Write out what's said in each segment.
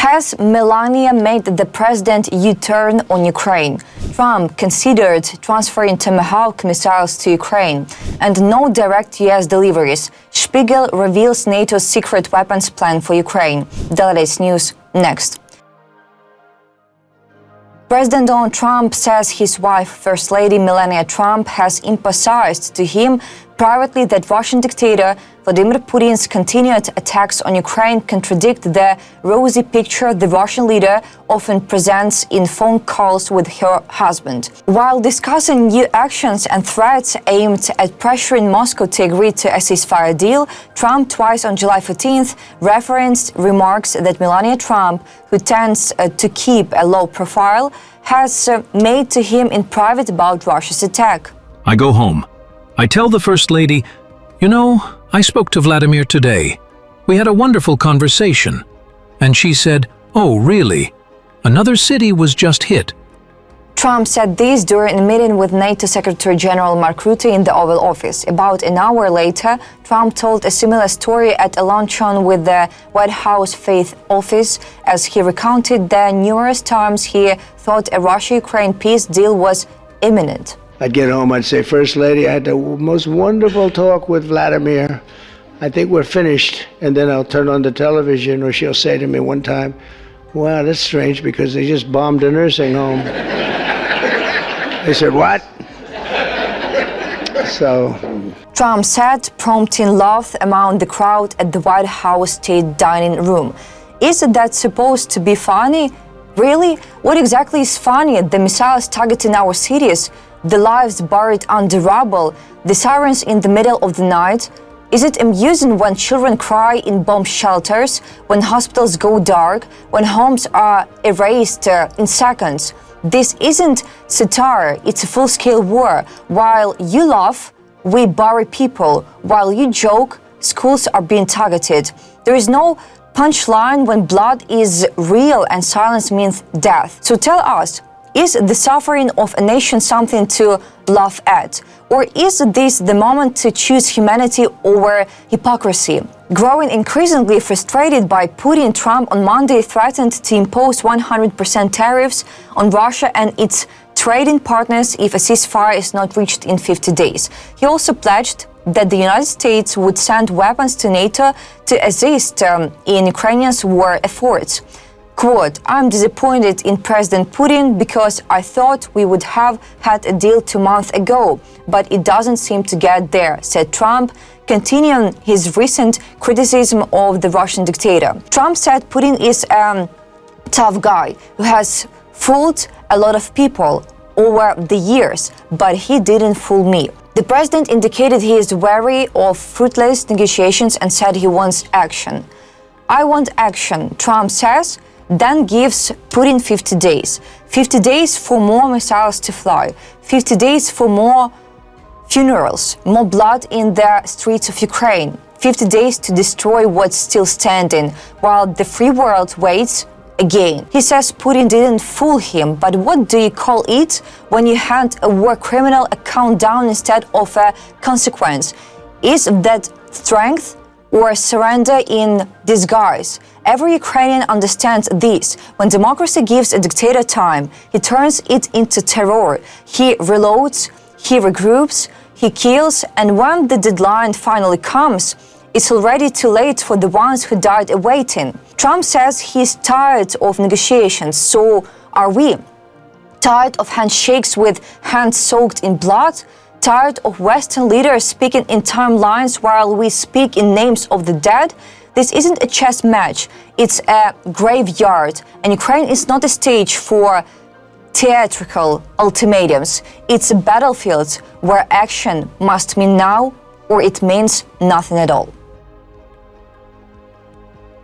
Has Melania made the president U-turn on Ukraine? Trump considered transferring Tomahawk missiles to Ukraine, and no direct U.S. deliveries. Spiegel reveals NATO's secret weapons plan for Ukraine. The latest news next. President Donald Trump says his wife, First Lady Melania Trump, has emphasized to him privately that Russian dictator Vladimir Putin's continued attacks on Ukraine contradict the rosy picture the Russian leader often presents in phone calls with her husband. While discussing new actions and threats aimed at pressuring Moscow to agree to a ceasefire deal, Trump twice on July 14th referenced remarks that Melania Trump, who tends to keep a low profile, has made to him in private about Russia's attack. I go home. I tell the First Lady, you know, I spoke to Vladimir today. We had a wonderful conversation. And she said, oh, really? Another city was just hit. Trump said this during a meeting with NATO Secretary General Mark Rutte in the Oval Office. About an hour later, Trump told a similar story at a luncheon with the White House Faith Office as he recounted the numerous times he thought a Russia-Ukraine peace deal was imminent. I'd get home, I'd say, First Lady, I had the most wonderful talk with Vladimir. I think we're finished. And then I'll turn on the television, or she'll say to me one time, wow, that's strange because they just bombed a nursing home. I said, what? So. Trump said, prompting laugh among the crowd at the White House State Dining Room. Is that supposed to be funny? Really? What exactly is funny? The missiles targeting our cities? The lives buried under rubble, the sirens in the middle of the night? Is it amusing when children cry in bomb shelters, when hospitals go dark, when homes are erased in seconds? This isn't satire, it's a full-scale war. While you laugh, we bury people. While you joke, schools are being targeted. There is no punchline when blood is real and silence means death. So tell us, is the suffering of a nation something to laugh at? Or is this the moment to choose humanity over hypocrisy? Growing increasingly frustrated by Putin, Trump on Monday threatened to impose 100% tariffs on Russia and its trading partners if a ceasefire is not reached in 50 days. He also pledged that the United States would send weapons to NATO to assist in Ukrainians' war efforts. Quote, I'm disappointed in President Putin because I thought we would have had a deal 2 months ago, but it doesn't seem to get there, said Trump, continuing his recent criticism of the Russian dictator. Trump said Putin is a tough guy who has fooled a lot of people over the years, but he didn't fool me. The president indicated he is wary of fruitless negotiations and said he wants action. I want action, Trump says, then gives Putin 50 days. 50 days for more missiles to fly. 50 days for more funerals, more blood in the streets of Ukraine. 50 days to destroy what's still standing, while the free world waits again. He says Putin didn't fool him, but what do you call it when you hand a war criminal a countdown instead of a consequence? Is that strength or surrender in disguise? Every Ukrainian understands this. When democracy gives a dictator time, he turns it into terror. He reloads, he regroups, he kills, and when the deadline finally comes, it's already too late for the ones who died awaiting. Trump says he's tired of negotiations, so are we. Tired of handshakes with hands soaked in blood? Tired of Western leaders speaking in timelines while we speak in names of the dead? This isn't a chess match, it's a graveyard, and Ukraine is not a stage for theatrical ultimatums. It's a battlefield where action must mean now, or it means nothing at all.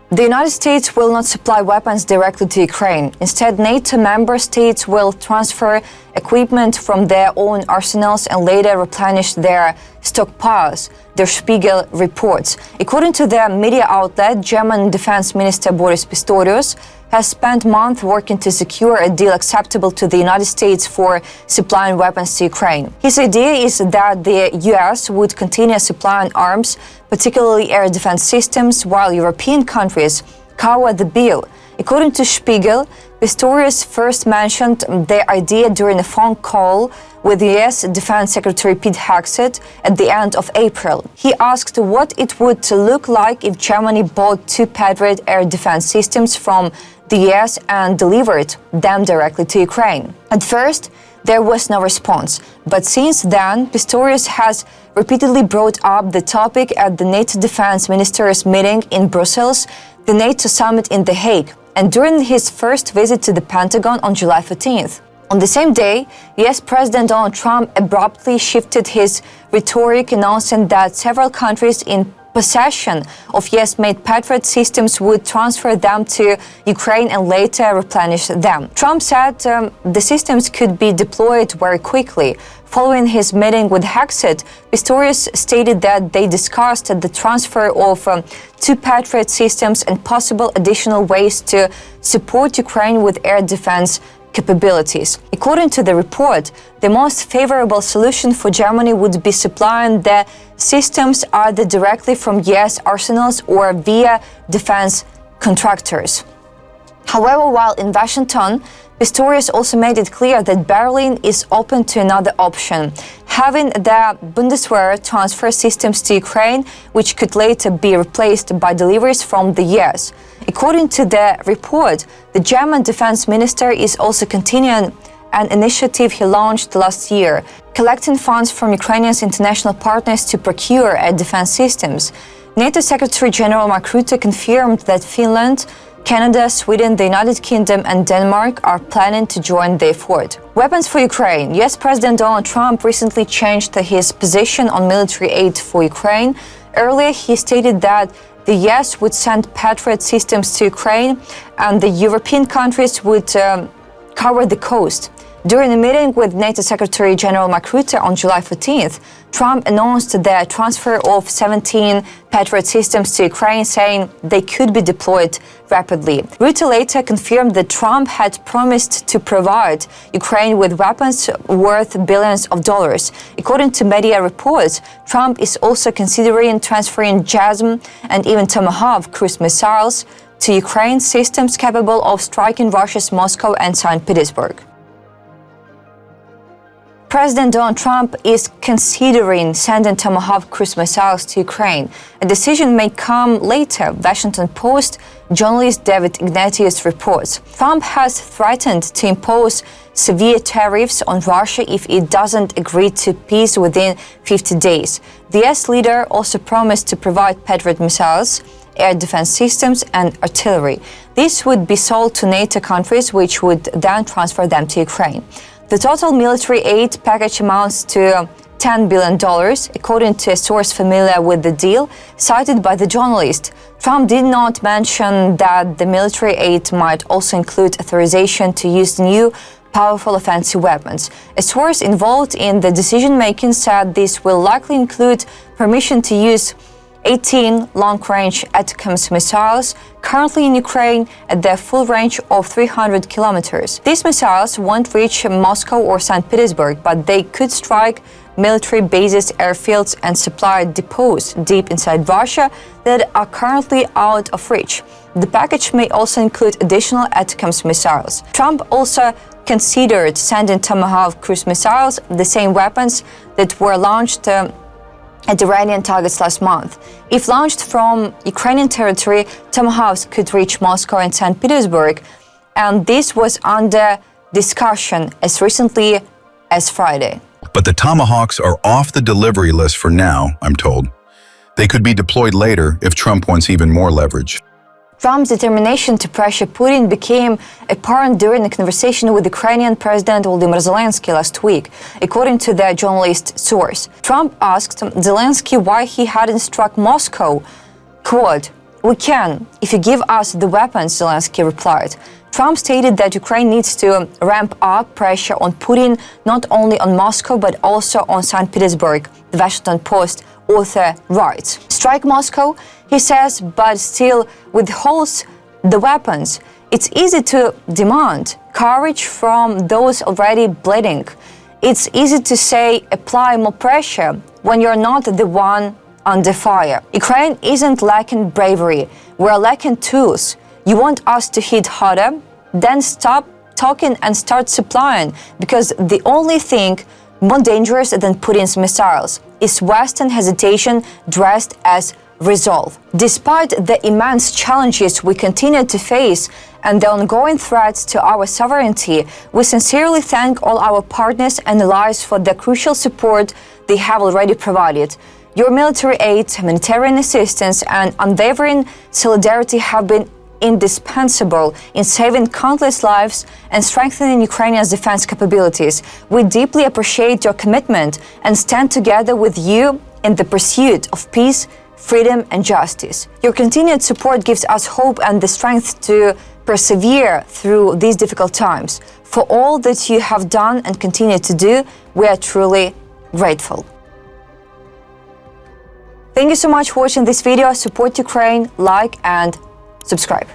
The United States will not supply weapons directly to Ukraine. Instead, NATO member states will transfer equipment from their own arsenals and later replenish their stockpiles, Der Spiegel reports. According to the media outlet, German Defense Minister Boris Pistorius has spent months working to secure a deal acceptable to the United States for supplying weapons to Ukraine. His idea is that the US would continue supplying arms, particularly air defense systems, while European countries cover the bill. According to Spiegel, Pistorius first mentioned the idea during a phone call with U.S. Defense Secretary Pete Hegseth at the end of April. He asked what it would look like if Germany bought 2 Patriot air defense systems from the U.S. and delivered them directly to Ukraine. At first, there was no response, but since then, Pistorius has repeatedly brought up the topic at the NATO defense ministers meeting in Brussels, the NATO summit in The Hague, and during his first visit to the Pentagon on July 14th. On the same day, US President Donald Trump abruptly shifted his rhetoric, announcing that several countries in possession of US-made Patriot systems would transfer them to Ukraine and later replenish them. Trump said the systems could be deployed very quickly. Following his meeting with Hegseth, Pistorius stated that they discussed the transfer of 2 Patriot systems and possible additional ways to support Ukraine with air defense capabilities. According to the report, the most favorable solution for Germany would be supplying the systems either directly from US arsenals or via defense contractors. However, while in Washington, Pistorius also made it clear that Berlin is open to another option, having the Bundeswehr transfer systems to Ukraine, which could later be replaced by deliveries from the US. According to the report, the German defense minister is also continuing an initiative he launched last year, collecting funds from Ukrainians' international partners to procure air defense systems. NATO Secretary General Mark Rutte confirmed that Finland, Canada, Sweden, the United Kingdom and Denmark are planning to join the effort. Weapons for Ukraine. US President Donald Trump recently changed his position on military aid for Ukraine. Earlier, he stated that the US would send Patriot systems to Ukraine and the European countries would cover the coast. During a meeting with NATO Secretary General Mark Rutte on July 14th, Trump announced the transfer of 17 Patriot systems to Ukraine, saying they could be deployed rapidly. Rutte later confirmed that Trump had promised to provide Ukraine with weapons worth billions of dollars. According to media reports, Trump is also considering transferring JASM and even Tomahawk cruise missiles to Ukraine, systems capable of striking Russia's Moscow and St. Petersburg. President Donald Trump is considering sending Tomahawk cruise missiles to Ukraine. A decision may come later, Washington Post journalist David Ignatius reports. Trump has threatened to impose severe tariffs on Russia if it doesn't agree to peace within 50 days. The US leader also promised to provide Patriot missiles, air defense systems and artillery. This would be sold to NATO countries, which would then transfer them to Ukraine. The total military aid package amounts to $10 billion, according to a source familiar with the deal, cited by the journalist. Trump did not mention that the military aid might also include authorization to use new, powerful offensive weapons. A source involved in the decision-making said this will likely include permission to use 18 long-range ATACMS missiles currently in Ukraine at their full range of 300 kilometers. These missiles won't reach Moscow or St. Petersburg, but they could strike military bases, airfields, and supply depots deep inside Russia that are currently out of reach. The package may also include additional ATACMS missiles. Trump also considered sending Tomahawk cruise missiles, the same weapons that were launched at Iranian targets last month. If launched from Ukrainian territory, Tomahawks could reach Moscow and St. Petersburg, and this was under discussion as recently as Friday. But the Tomahawks are off the delivery list for now, I'm told. They could be deployed later if Trump wants even more leverage. Trump's determination to pressure Putin became apparent during a conversation with Ukrainian President Volodymyr Zelensky last week, according to the journalist source. Trump asked Zelensky why he hadn't struck Moscow. Quote, "We can, if you give us the weapons," Zelensky replied. Trump stated that Ukraine needs to ramp up pressure on Putin not only on Moscow but also on St. Petersburg, the Washington Post author writes. Strike Moscow, he says, but still withholds the weapons. It's easy to demand courage from those already bleeding. It's easy to say apply more pressure when you're not the one under fire. Ukraine isn't lacking bravery. We're lacking tools. You want us to hit harder? Then stop talking and start supplying, because the only thing more dangerous than Putin's missiles is Western hesitation dressed as resolve. Despite the immense challenges we continue to face and the ongoing threats to our sovereignty, we sincerely thank all our partners and allies for the crucial support they have already provided. Your military aid, humanitarian assistance, and unwavering solidarity have been indispensable in saving countless lives and strengthening Ukrainians' defense capabilities. We deeply appreciate your commitment and stand together with you in the pursuit of peace, freedom, and justice. Your continued support gives us hope and the strength to persevere through these difficult times. For all that you have done and continue to do, we are truly grateful. Thank you so much for watching this video. Support Ukraine, like and subscribe.